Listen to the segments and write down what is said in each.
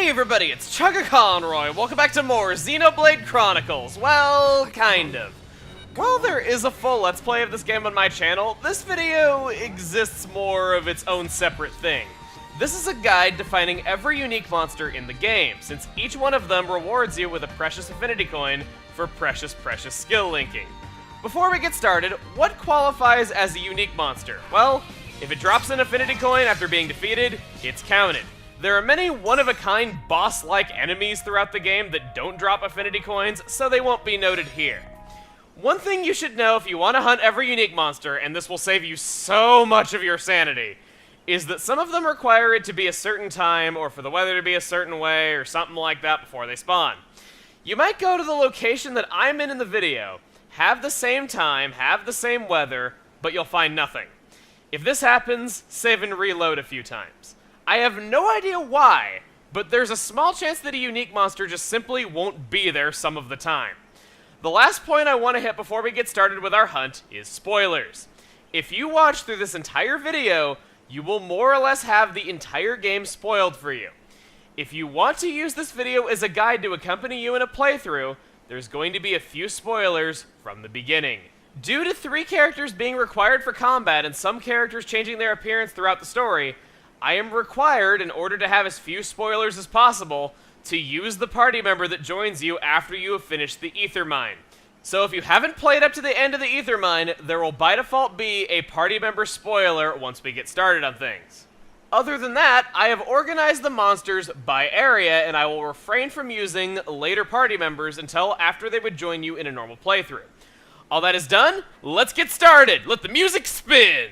Hey everybody, it's Chugga Conroy. Welcome back to more Xenoblade Chronicles. Well, kind of. While there is a full Let's Play of this game on my channel, this video exists more of its own separate thing. This is a guide defining every unique monster in the game, since each one of them rewards you with a precious Affinity Coin for precious skill linking. Before we get started, what qualifies as a unique monster? Well, if it drops an Affinity Coin after being defeated, it's counted. There are many one-of-a-kind boss-like enemies throughout the game that don't drop Affinity Coins, so they won't be noted here. One thing you should know if you want to hunt every unique monster, and this will save you so much of your sanity, is that some of them require it to be a certain time, or for the weather to be a certain way, or something like that before they spawn. You might go to the location that I'm in the video, have the same time, have the same weather, but you'll find nothing. If this happens, save and reload a few times. I have no idea why, but there's a small chance that a unique monster just simply won't be there some of the time. The last point I want to hit before we get started with our hunt is spoilers. If you watch through this entire video, you will more or less have the entire game spoiled for you. If you want to use this video as a guide to accompany you in a playthrough, there's going to be a few spoilers from the beginning. Due to 3 characters being required for combat and some characters changing their appearance throughout the story, I am required, in order to have as few spoilers as possible, to use the party member that joins you after you have finished the Ether Mine. So if you haven't played up to the end of the Ether Mine, there will by default be a party member spoiler once we get started on things. Other than that, I have organized the monsters by area, and I will refrain from using later party members until after they would join you in a normal playthrough. All that is done, let's get started! Let the music spin!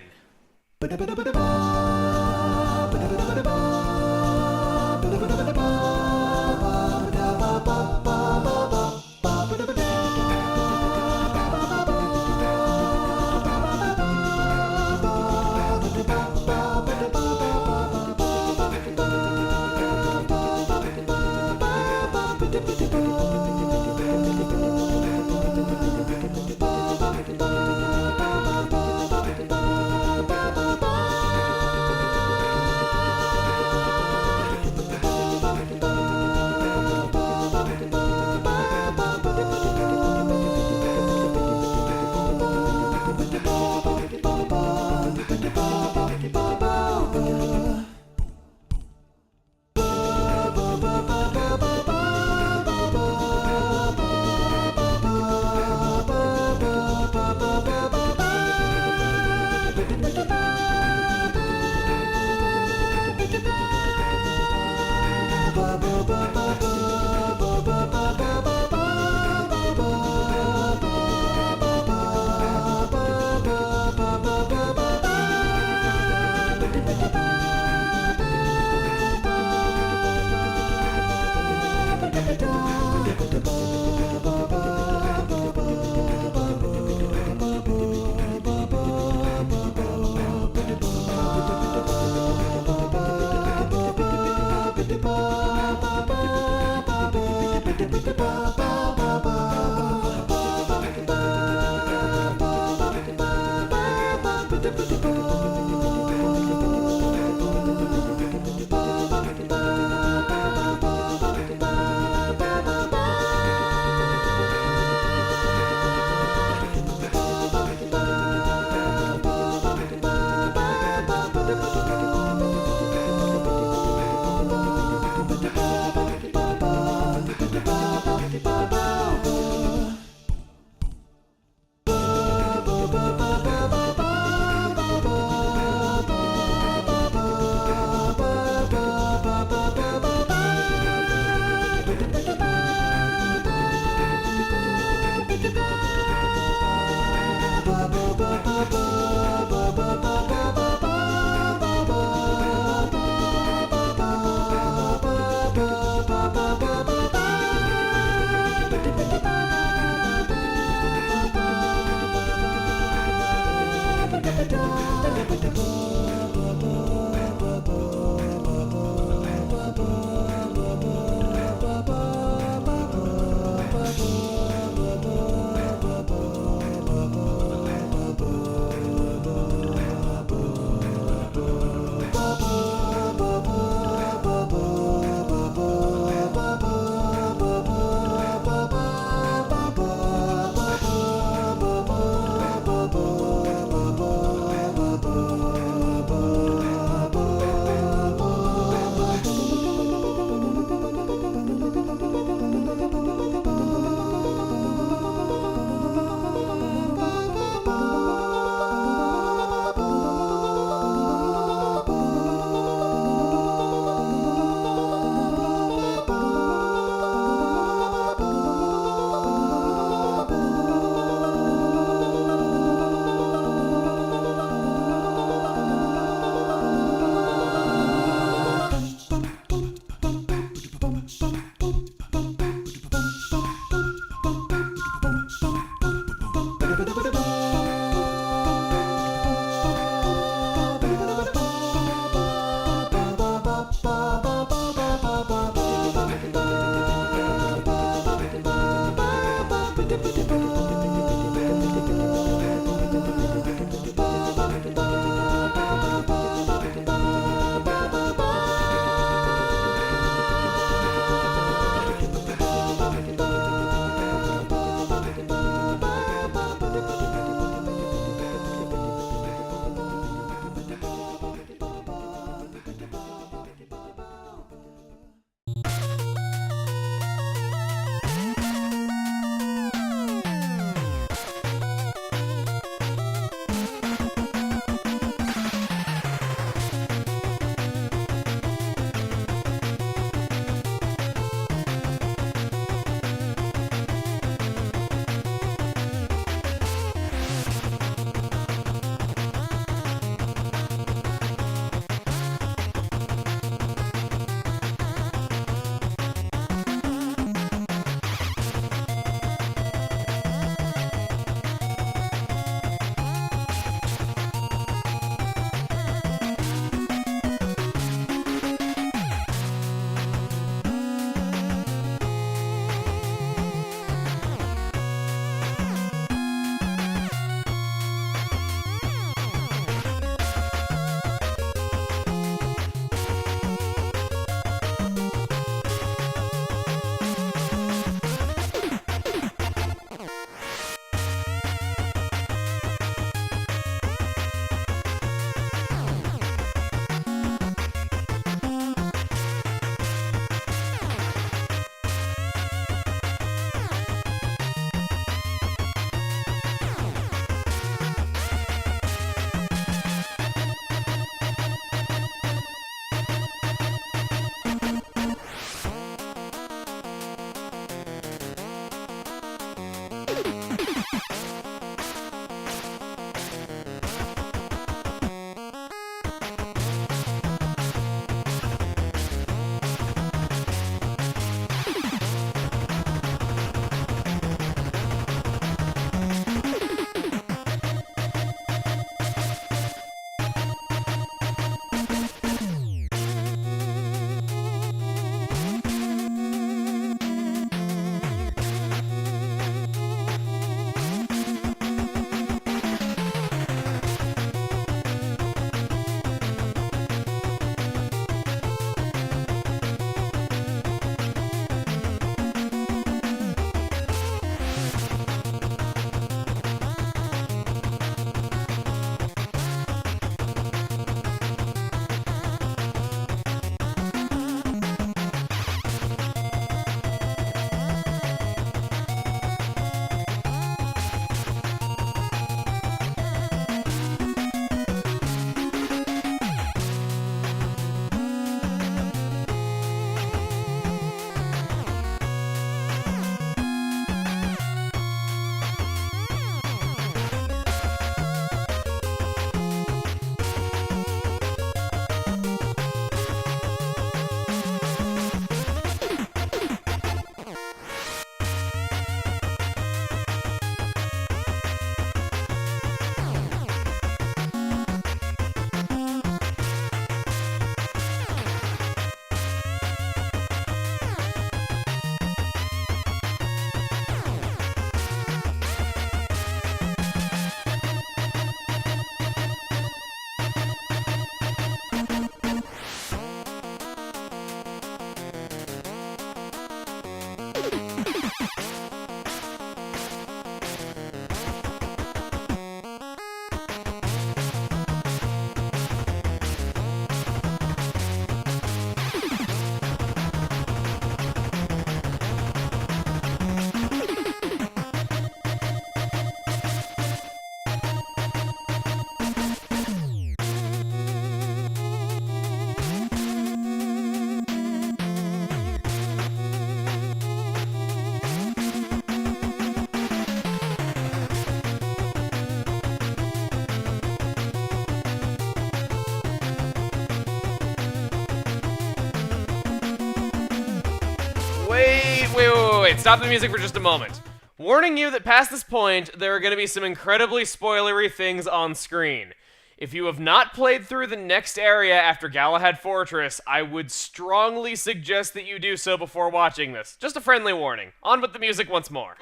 Wait, stop the music for just a moment. Warning you that past this point, there are going to be some incredibly spoilery things on screen. If you have not played through the next area after Galahad Fortress, I would strongly suggest that you do so before watching this. Just a friendly warning. On with the music once more.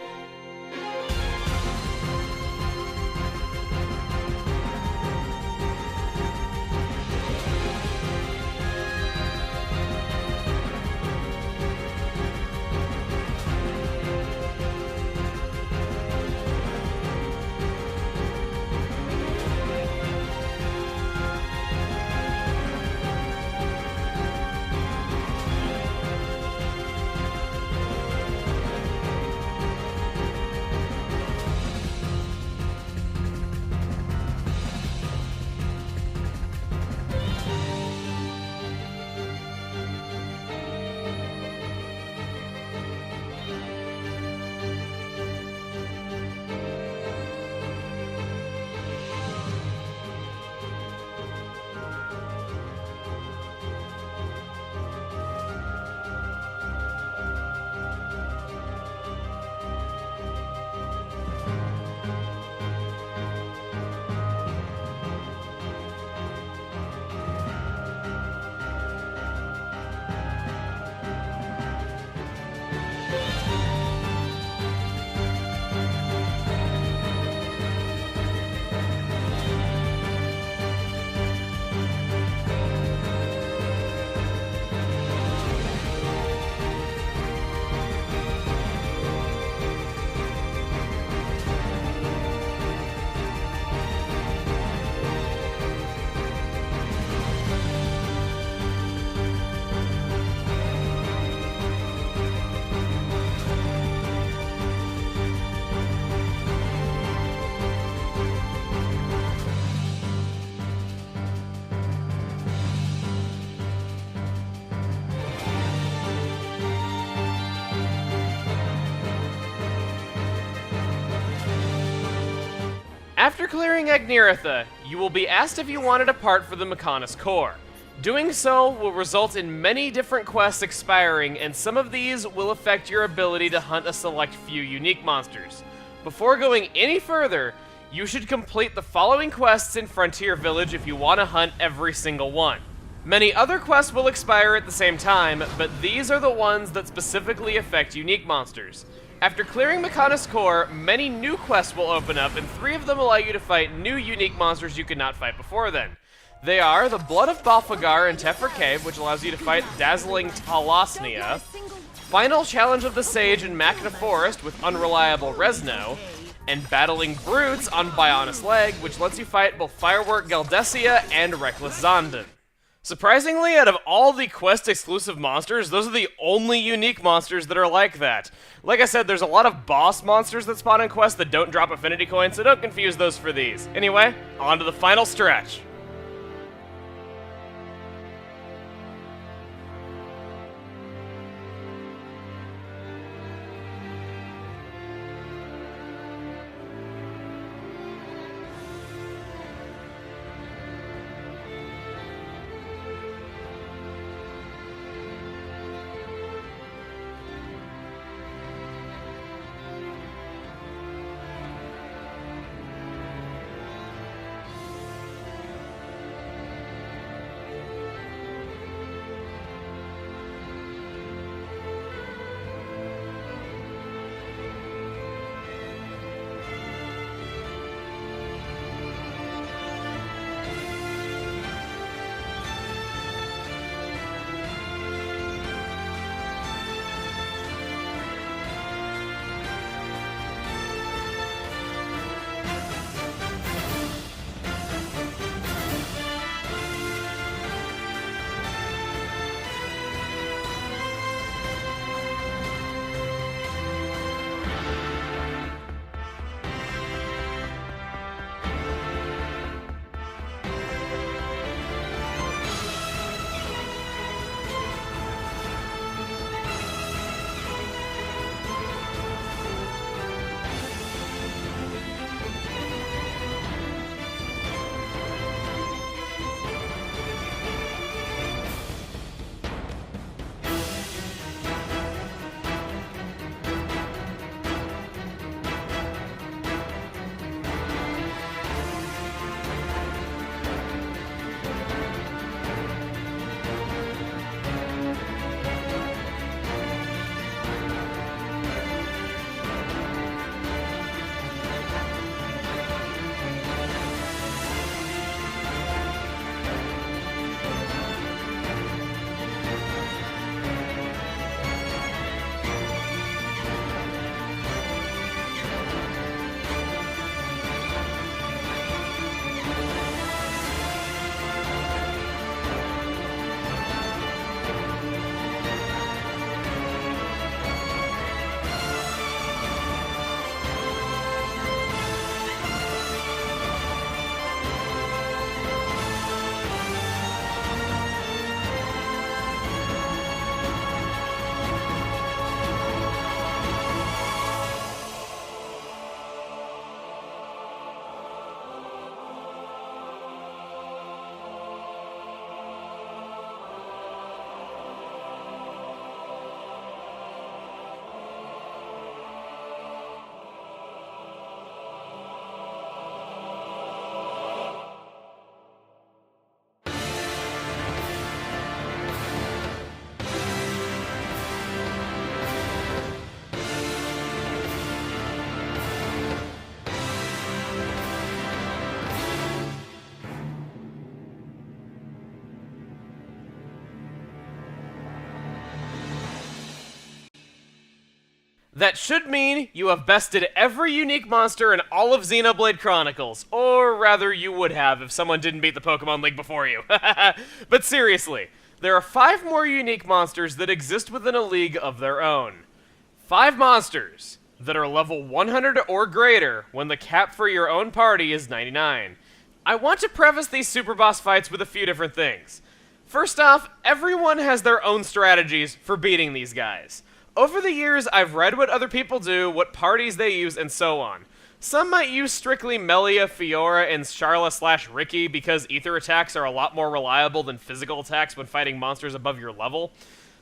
After clearing Agniratha, you will be asked if you wanted a part for the Mechanis core. Doing so will result in many different quests expiring, and some of these will affect your ability to hunt a select few unique monsters. Before going any further, you should complete the following quests in Frontier Village if you want to hunt every single one. Many other quests will expire at the same time, but these are the ones that specifically affect unique monsters. After clearing Mechanis core, many new quests will open up, and 3 of them allow you to fight new unique monsters you could not fight before then. They are the Blood of Balfagar in Tefra Cave, which allows you to fight Dazzling Talasnia, Final Challenge of the Sage in Machna Forest with Unreliable Resno, and Battling Brutes on Bionis Leg, which lets you fight both Firework Galdesia and Reckless Zondan. Surprisingly, out of all the quest-exclusive monsters, those are the only unique monsters that are like that. Like I said, there's a lot of boss monsters that spawn in quests that don't drop Affinity Coins, so don't confuse those for these. Anyway, on to the final stretch. That should mean you have bested every unique monster in all of Xenoblade Chronicles, or rather you would have if someone didn't beat the Pokemon League before you. But seriously, there are 5 more unique monsters that exist within a league of their own. 5 monsters that are level 100 or greater when the cap for your own party is 99. I want to preface these super boss fights with a few different things. First off, everyone has their own strategies for beating these guys. Over the years, I've read what other people do, what parties they use, and so on. Some might use strictly Melia, Fiora, and Charla/Ricky because ether attacks are a lot more reliable than physical attacks when fighting monsters above your level.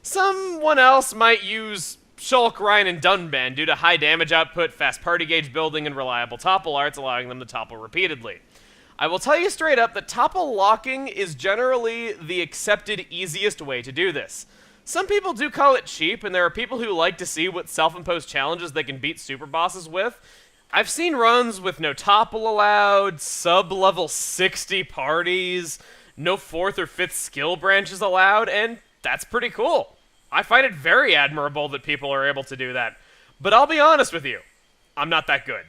Someone else might use Shulk, Ryan, and Dunban due to high damage output, fast party gauge building, and reliable topple arts allowing them to topple repeatedly. I will tell you straight up that topple locking is generally the accepted easiest way to do this. Some people do call it cheap, and there are people who like to see what self-imposed challenges they can beat super bosses with. I've seen runs with no topple allowed, sub-level 60 parties, no 4th or 5th skill branches allowed, and that's pretty cool. I find it very admirable that people are able to do that. But I'll be honest with you, I'm not that good.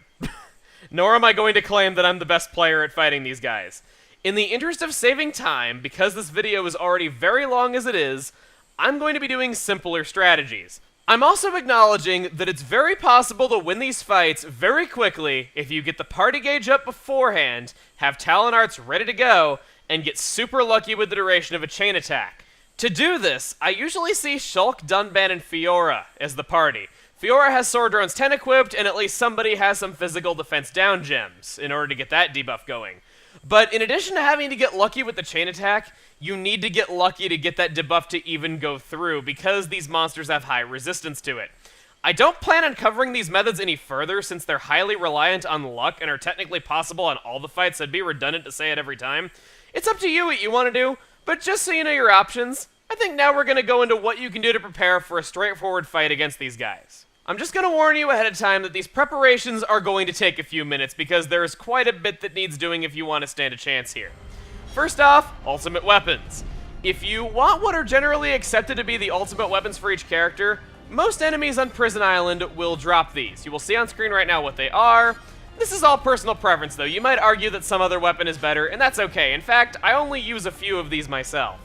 Nor am I going to claim that I'm the best player at fighting these guys. In the interest of saving time, because this video is already very long as it is, I'm going to be doing simpler strategies. I'm also acknowledging that it's very possible to win these fights very quickly if you get the party gauge up beforehand, have talent arts ready to go, and get super lucky with the duration of a chain attack. To do this, I usually see Shulk, Dunban, and Fiora as the party. Fiora has Sword Drone's 10 equipped, and at least somebody has some physical defense down gems in order to get that debuff going. But in addition to having to get lucky with the chain attack, you need to get lucky to get that debuff to even go through, because these monsters have high resistance to it. I don't plan on covering these methods any further since they're highly reliant on luck and are technically possible on all the fights, so it'd be redundant to say it every time. It's up to you what you want to do, but just so you know your options, I think now we're going to go into what you can do to prepare for a straightforward fight against these guys. I'm just going to warn you ahead of time that these preparations are going to take a few minutes because there is quite a bit that needs doing if you want to stand a chance here. First off, ultimate weapons. If you want what are generally accepted to be the ultimate weapons for each character, most enemies on Prison Island will drop these. You will see on screen right now what they are. This is all personal preference though. You might argue that some other weapon is better, and that's okay. In fact, I only use a few of these myself.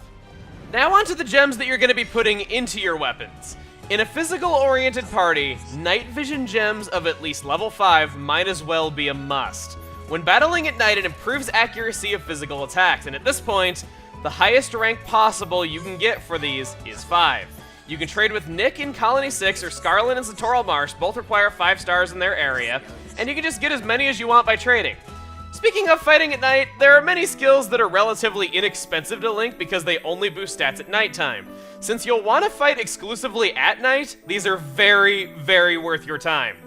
Now onto the gems that you're going to be putting into your weapons. In a physical-oriented party, night vision gems of at least level 5 might as well be a must. When battling at night, it improves accuracy of physical attacks, and at this point, the highest rank possible you can get for these is 5. You can trade with Nick in Colony 6 or Scarlet in Satoral Marsh, both require 5 stars in their area, and you can just get as many as you want by trading. Speaking of fighting at night, there are many skills that are relatively inexpensive to link because they only boost stats at nighttime. Since you'll want to fight exclusively at night, these are very, very worth your time.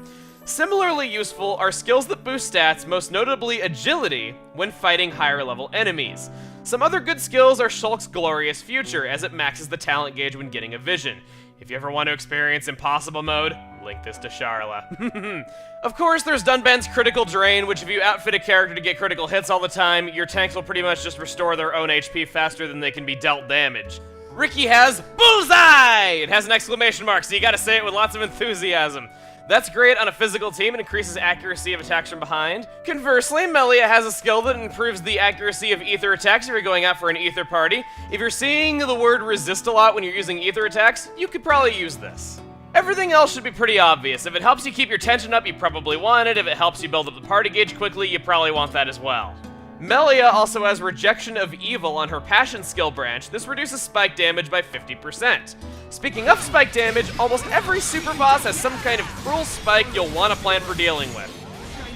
Similarly useful are skills that boost stats, most notably agility, when fighting higher level enemies. Some other good skills are Shulk's Glorious Future, as it maxes the talent gauge when getting a vision. If you ever want to experience impossible mode, link this to Charla. Of course, there's Dunban's Critical Drain, which if you outfit a character to get critical hits all the time, your tanks will pretty much just restore their own HP faster than they can be dealt damage. Ricky has Bullseye! It has an exclamation mark, so you gotta say it with lots of enthusiasm. That's great on a physical team and increases accuracy of attacks from behind. Conversely, Melia has a skill that improves the accuracy of ether attacks if you're going out for an ether party. If you're seeing the word resist a lot when you're using ether attacks, you could probably use this. Everything else should be pretty obvious. If it helps you keep your tension up, you probably want it. If it helps you build up the party gauge quickly, you probably want that as well. Melia also has Rejection of Evil on her Passion skill branch. This reduces spike damage by 50%. Speaking of spike damage, almost every super boss has some kind of cruel spike you'll want to plan for dealing with.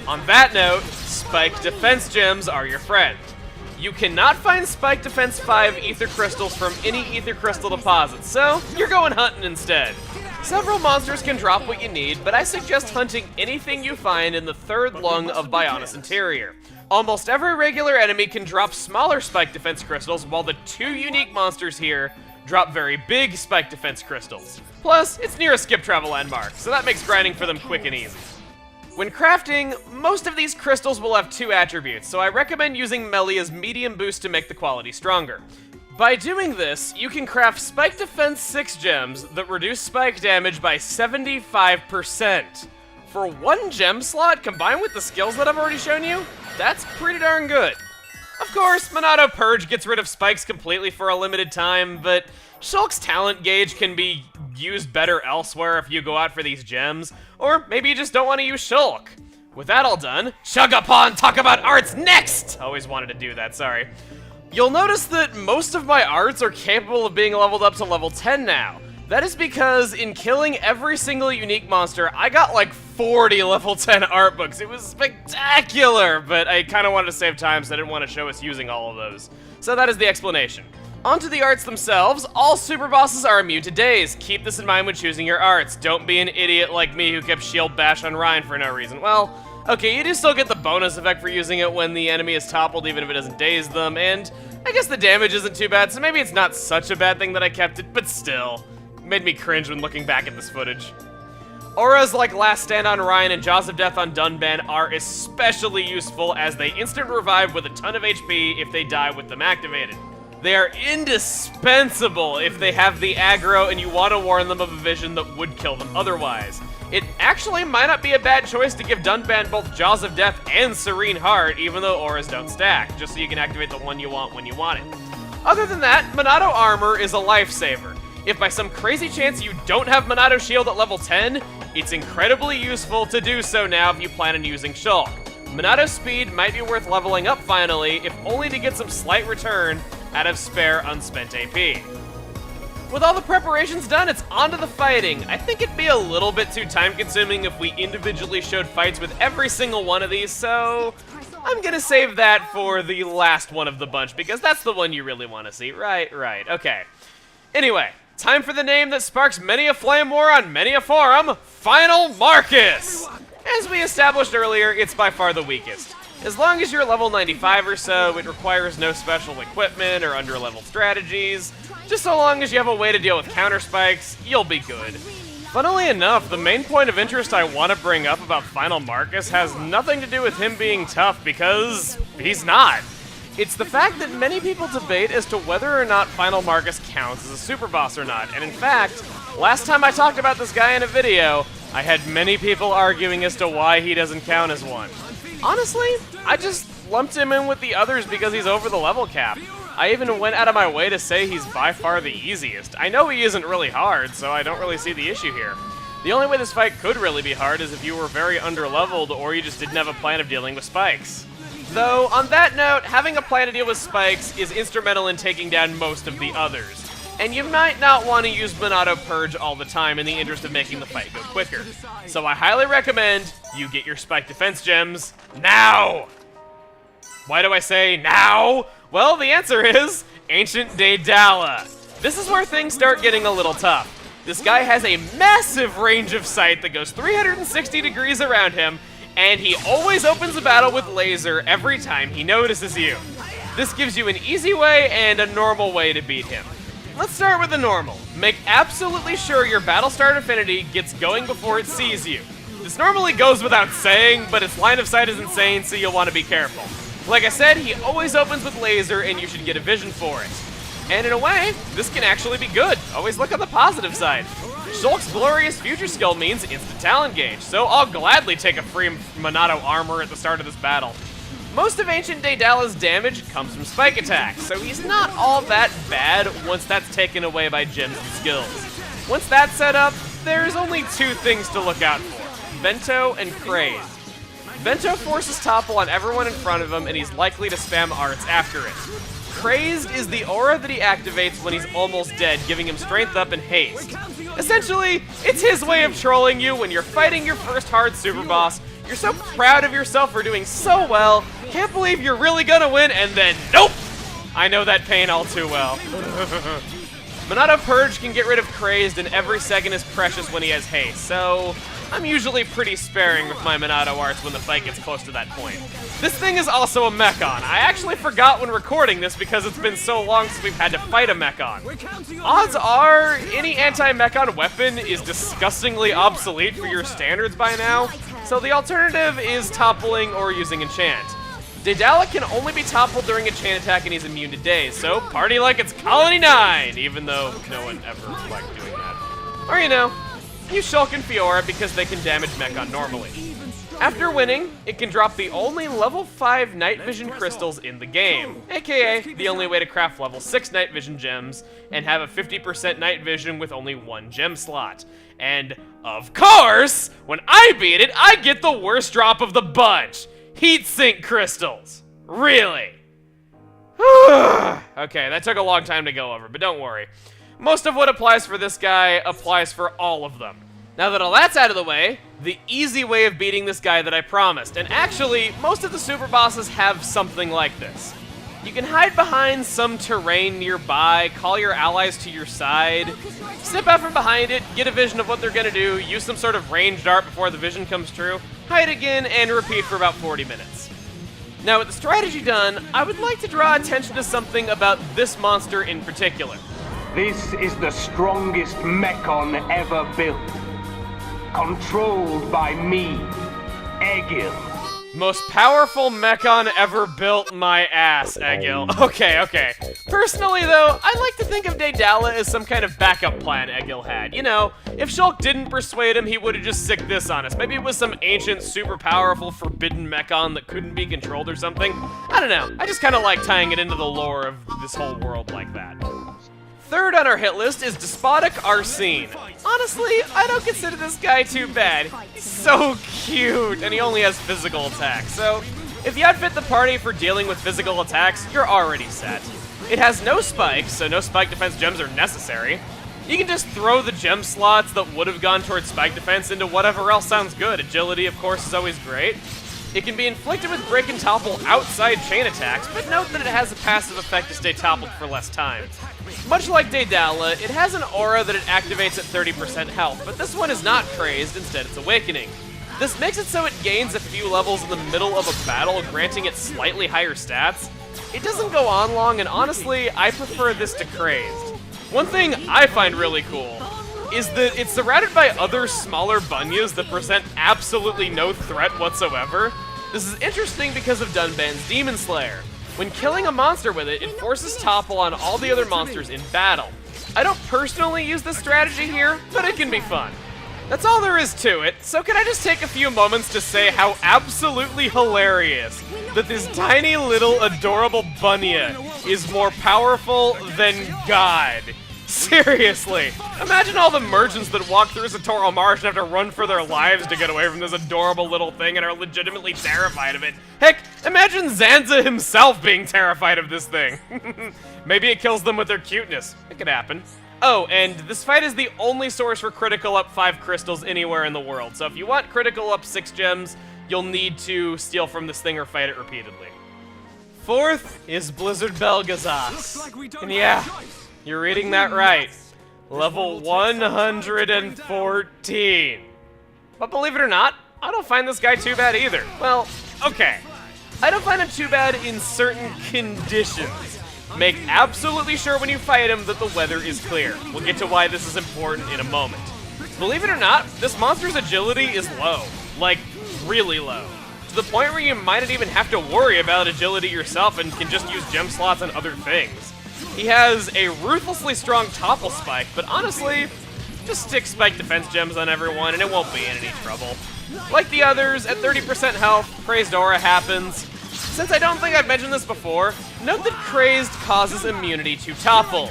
On that note, spike defense gems are your friend. You cannot find Spike Defense 5 Ether Crystals from any Ether Crystal deposits, so you're going hunting instead. Several monsters can drop what you need, but I suggest hunting anything you find in the third lung of Bionis Interior. Almost every regular enemy can drop smaller Spike Defense Crystals, while the 2 unique monsters here drop very big Spike Defense Crystals. Plus, it's near a skip travel landmark, so that makes grinding for them quick and easy. When crafting, most of these crystals will have 2 attributes, so I recommend using Melia's medium boost to make the quality stronger. By doing this, you can craft Spike Defense 6 gems that reduce spike damage by 75%. For 1 gem slot, combined with the skills that I've already shown you, that's pretty darn good. Of course, Monado Purge gets rid of spikes completely for a limited time, but Shulk's talent gauge can be used better elsewhere if you go out for these gems, or maybe you just don't want to use Shulk. With that all done, chug upon talk about arts next! Always wanted to do that, sorry. You'll notice that most of my arts are capable of being leveled up to level 10 now. That is because in killing every single unique monster, I got like 40 level 10 art books. It was spectacular, but I kind of wanted to save time, so I didn't want to show us using all of those. So that is the explanation. Onto the arts themselves, all super bosses are immune to daze. Keep this in mind when choosing your arts. Don't be an idiot like me who kept shield bash on Ryan for no reason. Well, okay, you do still get the bonus effect for using it when the enemy is toppled, even if it doesn't daze them, and I guess the damage isn't too bad, so maybe it's not such a bad thing that I kept it, but still. Made me cringe when looking back at this footage. Auras like Last Stand on Ryan and Jaws of Death on Dunban are especially useful as they instant revive with a ton of HP if they die with them activated. They are indispensable if they have the aggro and you want to warn them of a vision that would kill them otherwise. It actually might not be a bad choice to give Dunban both Jaws of Death and Serene Heart, even though auras don't stack, just so you can activate the one you want when you want it. Other than that, Monado Armor is a lifesaver. If by some crazy chance you don't have Monado Shield at level 10, it's incredibly useful to do so now if you plan on using Shulk. Monado Speed might be worth leveling up finally, if only to get some slight return out of spare unspent AP. With all the preparations done, it's on to the fighting. I think it'd be a little bit too time-consuming if we individually showed fights with every single one of these, so I'm gonna save that for the last one of the bunch, because that's the one you really want to see. Right, okay. Anyway, time for the name that sparks many a flame war on many a forum, Final Marcus! As we established earlier, it's by far the weakest. As long as you're level 95 or so, it requires no special equipment or under-leveled strategies. Just so long as you have a way to deal with counter spikes, you'll be good. Funnily enough, the main point of interest I want to bring up about Final Marcus has nothing to do with him being tough, because he's not. It's the fact that many people debate as to whether or not Final Marcus counts as a super boss or not, and in fact, last time I talked about this guy in a video, I had many people arguing as to why he doesn't count as one. Honestly, I just lumped him in with the others because he's over the level cap. I even went out of my way to say he's by far the easiest. I know he isn't really hard, so I don't really see the issue here. The only way this fight could really be hard is if you were very underleveled or you just didn't have a plan of dealing with spikes. Though, on that note, having a plan to deal with spikes is instrumental in taking down most of the others. And you might not want to use Monado Purge all the time in the interest of making the fight go quicker. So I highly recommend you get your Spike Defense gems now! Why do I say now? Well, the answer is Ancient Daedala. This is where things start getting a little tough. This guy has a massive range of sight that goes 360 degrees around him, and he always opens a battle with laser every time he notices you. This gives you an easy way and a normal way to beat him. Let's start with the normal. Make absolutely sure your Battlestar Affinity gets going before it sees you. This normally goes without saying, but its line of sight is insane, so you'll want to be careful. Like I said, he always opens with laser, and you should get a vision for it. And in a way, this can actually be good. Always look on the positive side. Shulk's Glorious Future skill means instant talent gauge, so I'll gladly take a free Monado armor at the start of this battle. Most of Ancient Daedala's damage comes from spike attacks, so he's not all that bad once that's taken away by gems and skills. Once that's set up, there's only two things to look out for: Vento and Crazed. Vento forces topple on everyone in front of him, and he's likely to spam arts after it. Crazed is the aura that he activates when he's almost dead, giving him strength up and haste. Essentially, it's his way of trolling you when you're fighting your first hard super boss. You're so proud of yourself for doing so well, can't believe you're really gonna win, and then nope! I know that pain all too well. Monado Purge can get rid of Crazed, and every second is precious when he has haste, so I'm usually pretty sparing with my Monado arts when the fight gets close to that point. This thing is also a Mechon. I actually forgot when recording this because it's been so long since we've had to fight a Mechon. Odds are, any anti-Mechon weapon is disgustingly obsolete for your standards by now, so the alternative is toppling or using enchant. Daedala can only be toppled during a chain attack and he's immune to daze, so party like it's Colony 9, even though no one ever liked doing that. Or, you know, use Shulk and Fiora because they can damage Mechon normally. After winning, it can drop the only level 5 night vision crystals in the game, aka the only way to craft level 6 night vision gems and have a 50% night vision with only 1 gem slot. And, of course, when I beat it, I get the worst drop of the bunch. Heat sink crystals. Really? Okay, that took a long time to go over, but don't worry. Most of what applies for this guy applies for all of them. Now that all that's out of the way, the easy way of beating this guy that I promised, and actually, most of the super bosses have something like this. You can hide behind some terrain nearby, call your allies to your side, step out from behind it, get a vision of what they're gonna do, use some sort of ranged art before the vision comes true, hide again, and repeat for about 40 minutes. Now with the strategy done, I would like to draw attention to something about this monster in particular. This is the strongest Mechon ever built. Controlled by me, Egil. Most powerful Mechon ever built, my ass, Egil. Okay. Personally, though, I like to think of Daedala as some kind of backup plan Egil had. You know, if Shulk didn't persuade him, he would have just sicked this on us. Maybe it was some ancient, super powerful, forbidden Mechon that couldn't be controlled or something. I don't know. I just kind of like tying it into the lore of this whole world like that. Third on our hit list is Despotic Arsene. Honestly, I don't consider this guy too bad. So cute, and he only has physical attacks, so if you outfit the party for dealing with physical attacks, you're already set. It has no spikes, so no spike defense gems are necessary. You can just throw the gem slots that would have gone towards spike defense into whatever else sounds good. Agility, of course, is always great. It can be inflicted with break and topple outside chain attacks, but note that it has a passive effect to stay toppled for less time. Much like Daedala, it has an aura that it activates at 30% health, but this one is not crazed, instead it's awakening. This makes it so it gains a few levels in the middle of a battle, granting it slightly higher stats. It doesn't go on long, and honestly, I prefer this to crazed. One thing I find really cool is that it's surrounded by other smaller bunyas that present absolutely no threat whatsoever. This is interesting because of Dunban's Demon Slayer. When killing a monster with it, it forces topple on all the other monsters in battle. I don't personally use this strategy here, but it can be fun. That's all there is to it, so can I just take a few moments to say how absolutely hilarious that this tiny little adorable bunya is more powerful than God. Seriously, imagine all the merchants that walk through Satoral Marsh and have to run for their lives to get away from this adorable little thing and are legitimately terrified of it. Heck, imagine Zanza himself being terrified of this thing. Maybe it kills them with their cuteness. It could happen. Oh, and this fight is the only source for critical up 5 crystals anywhere in the world, so if you want critical up 6 gems, you'll need to steal from this thing or fight it repeatedly. Fourth is Blizzard Belgazas. And yeah, you're reading that right. Level 114. But believe it or not, I don't find this guy too bad either. Well, okay. I don't find him too bad in certain conditions. Make absolutely sure when you fight him that the weather is clear. We'll get to why this is important in a moment. Believe it or not, this monster's agility is low. Like, really low. To the point where you might not even have to worry about agility yourself and can just use gem slots on other things. He has a ruthlessly strong topple spike, but honestly, just stick spike defense gems on everyone and it won't be in any trouble. Like the others, at 30% health, Crazed Aura happens. Since I don't think I've mentioned this before, note that Crazed causes immunity to topple.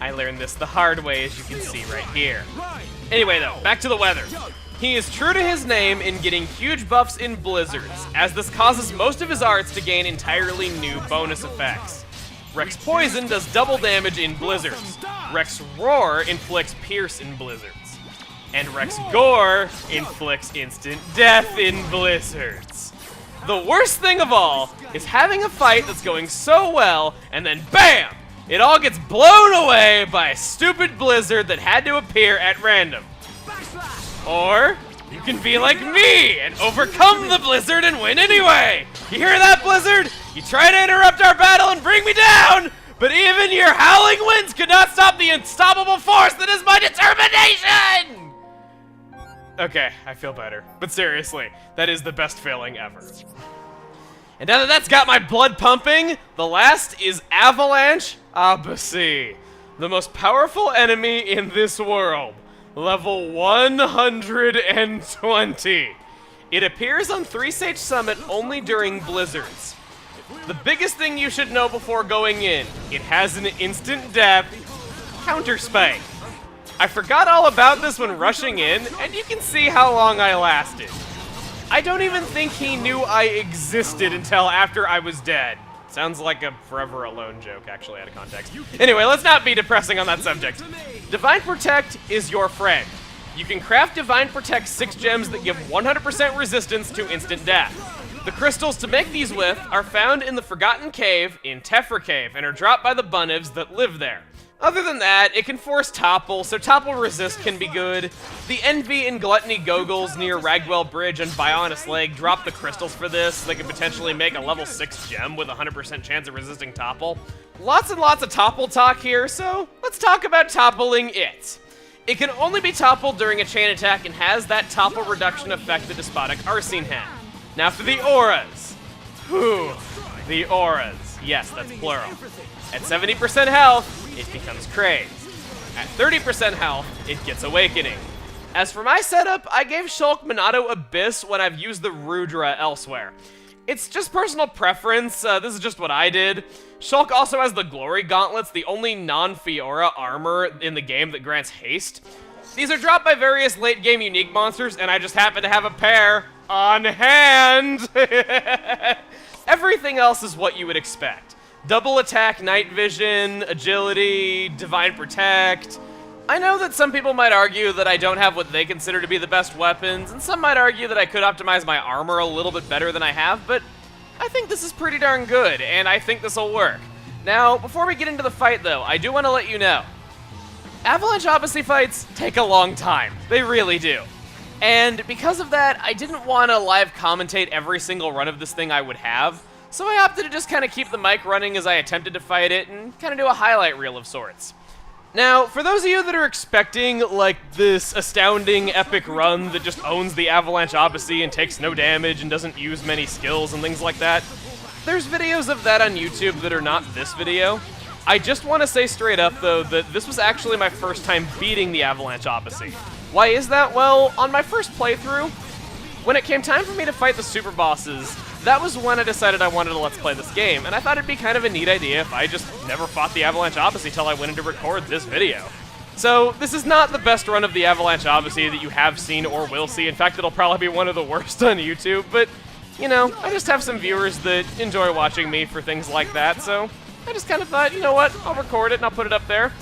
I learned this the hard way, as you can see right here. Anyway though, back to the weather. He is true to his name in getting huge buffs in blizzards, as this causes most of his arts to gain entirely new bonus effects. Rex Poison does double damage in blizzards. Rex Roar inflicts pierce in blizzards. And Rex Gore inflicts instant death in blizzards. The worst thing of all is having a fight that's going so well, and then BAM! It all gets blown away by a stupid blizzard that had to appear at random. Or you can be like me and overcome the blizzard and win anyway! You hear that, Blizzard? You try to interrupt our battle and bring me down, but even your howling winds could not stop the unstoppable force that is my determination! Okay, I feel better. But seriously, that is the best failing ever. And now that that's got my blood pumping, the last is Avalanche Albatro, the most powerful enemy in this world. Level 120. It appears on 3-Stage Summit only during blizzards. The biggest thing you should know before going in, it has an instant death counter spike. I forgot all about this when rushing in, and you can see how long I lasted. I don't even think he knew I existed until after I was dead. Sounds like a Forever Alone joke, actually, out of context. Anyway, let's not be depressing on that subject. Divine Protect is your friend. You can craft Divine Protect 6 gems that give 100% resistance to instant death. The crystals to make these with are found in the Forgotten Cave in Tefra Cave and are dropped by the Bunnivs that live there. Other than that, it can force Topple, so Topple Resist can be good. The Envy and Gluttony Goggles near Ragwell Bridge and Bionis Leg drop the crystals for this. They can potentially make a level 6 gem with a 100% chance of resisting Topple. Lots and lots of Topple talk here, so let's talk about toppling it. It can only be toppled during a chain attack and has that topple reduction effect the Despotic Arsene had. Now for the auras. Whew, the auras. Yes, that's plural. At 70% health, it becomes Crazed. At 30% health, it gets Awakening. As for my setup, I gave Shulk Minato Abyss when I've used the Rudra elsewhere. It's just personal preference, this is just what I did. Shulk also has the Glory Gauntlets, the only non-Fiora armor in the game that grants haste. These are dropped by various late-game unique monsters, and I just happen to have a pair on hand. Everything else is what you would expect. Double attack, night vision, agility, divine protect. I know that some people might argue that I don't have what they consider to be the best weapons, and some might argue that I could optimize my armor a little bit better than I have, but I think this is pretty darn good, and I think this will work. Now, before we get into the fight though, I do want to let you know, Avalanche Albatro fights take a long time. They really do. And because of that, I didn't want to live commentate every single run of this thing I would have, so I opted to just kind of keep the mic running as I attempted to fight it and kind of do a highlight reel of sorts. Now, for those of you that are expecting, like, this astounding epic run that just owns the Avalanche Albatro and takes no damage and doesn't use many skills and things like that, there's videos of that on YouTube that are not this video. I just want to say straight up, though, that this was actually my first time beating the Avalanche Albatro. Why is that? Well, on my first playthrough, when it came time for me to fight the super bosses, that was when I decided I wanted to let's play this game, and I thought it'd be kind of a neat idea if I just never fought the Avalanche Albatro till I went in to record this video. So, this is not the best run of the Avalanche Albatro that you have seen or will see. In fact, it'll probably be one of the worst on YouTube, but, you know, I just have some viewers that enjoy watching me for things like that, so I just kind of thought, you know what, I'll record it and I'll put it up there.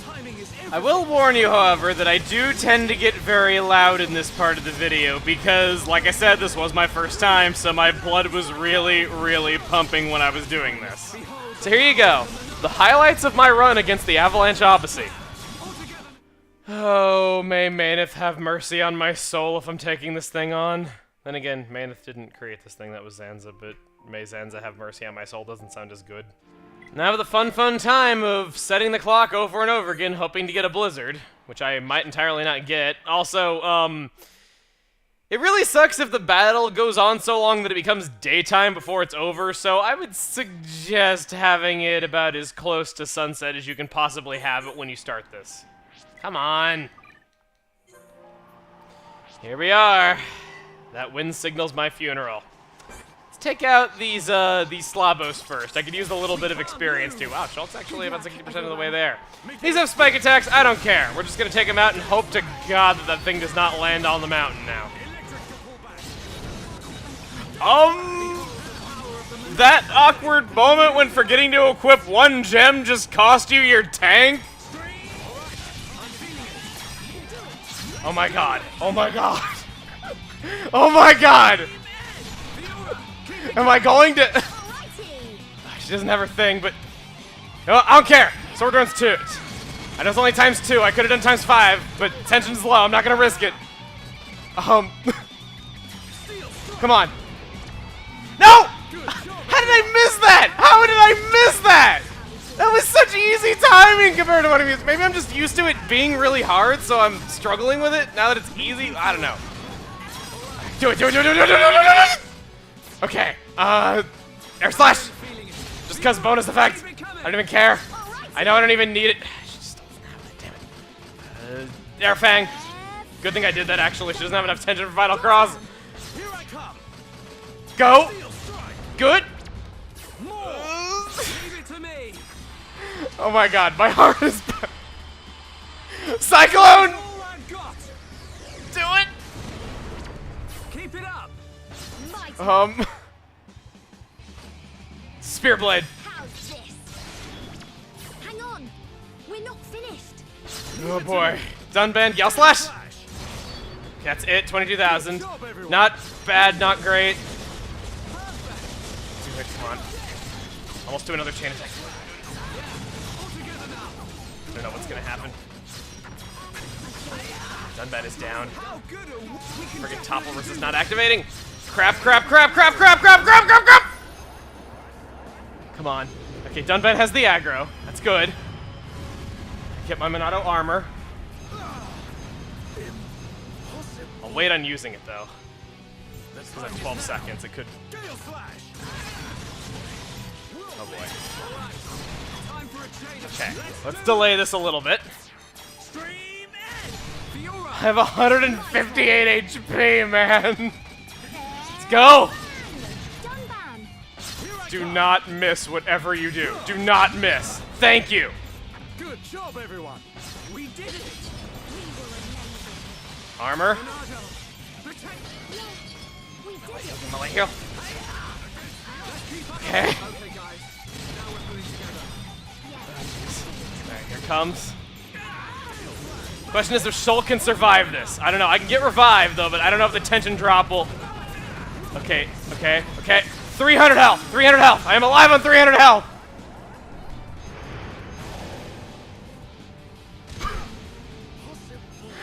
I will warn you, however, that I do tend to get very loud in this part of the video because, like I said, this was my first time, so my blood was really, really pumping when I was doing this. So here you go, the highlights of my run against the Avalanche Albatro. Oh, may Maneth have mercy on my soul if I'm taking this thing on. Then again, Maneth didn't create this thing, that was Zanza, but may Zanza have mercy on my soul doesn't sound as good. Now the fun time of setting the clock over and over again, hoping to get a blizzard, which I might entirely not get. Also, it really sucks if the battle goes on so long that it becomes daytime before it's over, so I would suggest having it about as close to sunset as you can possibly have it when you start this. Come on. Here we are. That wind signals my funeral. Take out these Slabos first. I could use a little bit of experience too. Wow, Shulk's actually about 60% of the way there. These have spike attacks, I don't care. We're just gonna take them out and hope to God that that thing does not land on the mountain now. That awkward moment when forgetting to equip one gem just cost you your tank? Oh my god, oh my god. Oh my god! Am I going to... She doesn't have her thing, but... No, I don't care! Sword runs 2. I know it's only times 2. I could have done times 5, but tension's low. I'm not gonna risk it. Come on. No! How did I miss that? How did I miss that? That was such easy timing compared to what I'm used to. Maybe I'm just used to it being really hard, so I'm struggling with it now that it's easy. I don't know. Do it. Okay, Air slash! Just because bonus effect. I don't even care. I know I don't even need it. Damn it. Air Fang. Good thing I did that, actually. She doesn't have enough tension for Final Cross. Go! Good! Oh my god, my heart is... Cyclone! Do it! Keep it up. Spear Blade. How's this? Hang on. We're not finished. Oh boy. Dunban, Yell Slash! That's it, 22,000. Not bad, not great. Do it, come on. Almost do another chain attack. I don't know what's gonna happen. Dunban is down. Friggin' Topple versus not activating. Crap, crap, crap, crap, crap, crap, crap, crap, crap! Come on. Okay, Dunban has the aggro. That's good. Get my Monado armor. I'll wait on using it though. This is like 12 seconds. It could. Oh boy. Okay, let's delay this a little bit. I have 158 HP, man. Let's go. Do not miss whatever you do. Do not miss. Thank you. Good job, everyone. We did it. Armor. Heal. Okay. Alright, here it comes. Question is if Shulk can survive this. I don't know. I can get revived though, but I don't know if the tension drop will. Okay, okay, okay. 300 health. 300 health. I am alive on 300 health.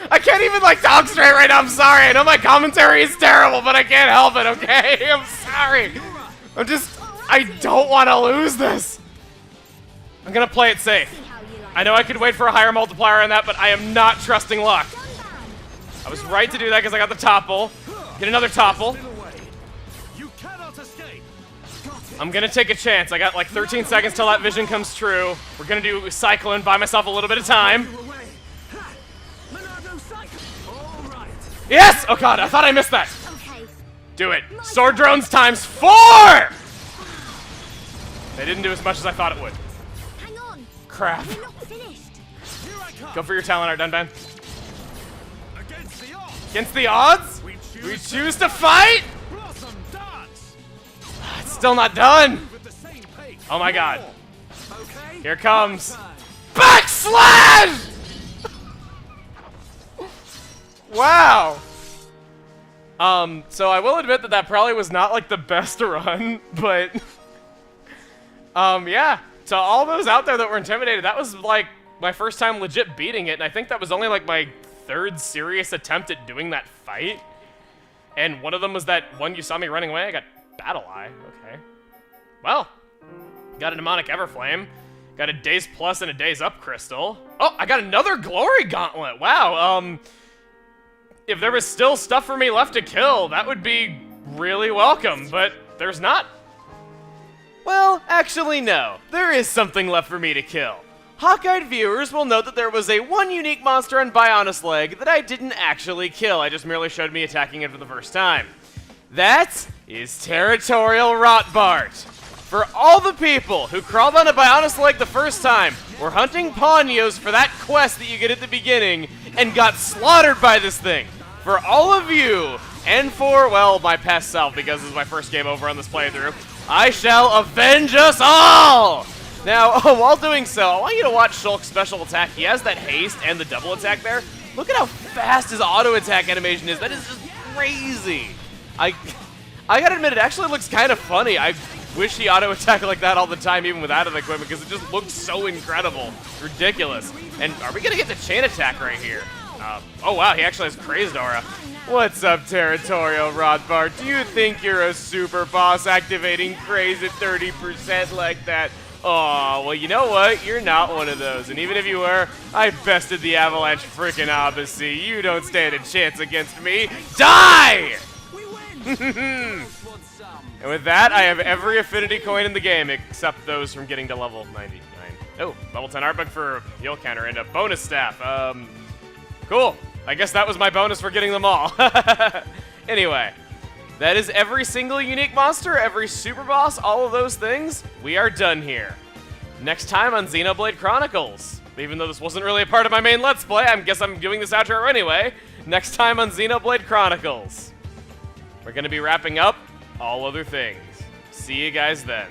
I can't even like talk straight right now. I'm sorry. I know my commentary is terrible, but I can't help it. Okay, I'm sorry. I don't want to lose this. I'm gonna play it safe. I know I could wait for a higher multiplier on that, but I am not trusting luck. I was right to do that because I got the topple. Get another topple. I'm gonna take a chance. I got like 13 seconds till that vision comes true. We're gonna do Cyclone, buy myself a little bit of time. Yes! Oh god, I thought I missed that. Do it. Sword drones times 4! They didn't do as much as I thought it would. Hang on. Crap. We're not finished. Go for your talent art, Dunban. Against the odds? We choose to fight? It's still not done. Oh my god. Here comes. Backslash! Wow. So I will admit that that probably was not like the best run, but yeah. To all those out there that were intimidated, that was like my first time legit beating it, and I think that was only like my third serious attempt at doing that fight. And one of them was that one you saw me running away. I got Battle Eye. Okay. Well, got a Mnemonic Everflame. Got a Days Plus and a Days Up Crystal. Oh, I got another Glory Gauntlet. Wow. If there was still stuff for me left to kill, that would be really welcome, but there's not. Well, actually no. There is something left for me to kill. Hawk-eyed viewers will note that there was one unique monster on Bionis Leg that I didn't actually kill. I just merely showed me attacking it for the first time. That is Territorial Rotbart. For all the people who crawled onto Bionis Leg the first time, were hunting Pawnios for that quest that you get at the beginning, and got slaughtered by this thing. For all of you, and for, well, my past self, because this is my first game over on this playthrough, I shall avenge us all! Now, while doing so, I want you to watch Shulk's special attack. He has that haste and the double attack there. Look at how fast his auto attack animation is. That is just crazy. I gotta admit, it actually looks kind of funny. I wish he auto attacked like that all the time, even without an equipment, because it just looks so incredible. Ridiculous. And are we gonna get the chain attack right here? Oh wow, he actually has Crazed Aura. What's up, Territorial Rotbart? Do you think you're a super boss activating Craze at 30% like that? Oh, well, you know what? You're not one of those. And even if you were, I bested the Avalanche frickin' Odyssey. You don't stand a chance against me. Die! We win! And with that, I have every affinity coin in the game except those from getting to level 99. Oh, level 10 art book for heal counter and a bonus staff. Cool. I guess that was my bonus for getting them all. Anyway, that is every single unique monster, every super boss, all of those things. We are done here. Next time on Xenoblade Chronicles. Even though this wasn't really a part of my main Let's Play, I guess I'm doing this outro anyway. Next time on Xenoblade Chronicles. We're going to be wrapping up all other things. See you guys then.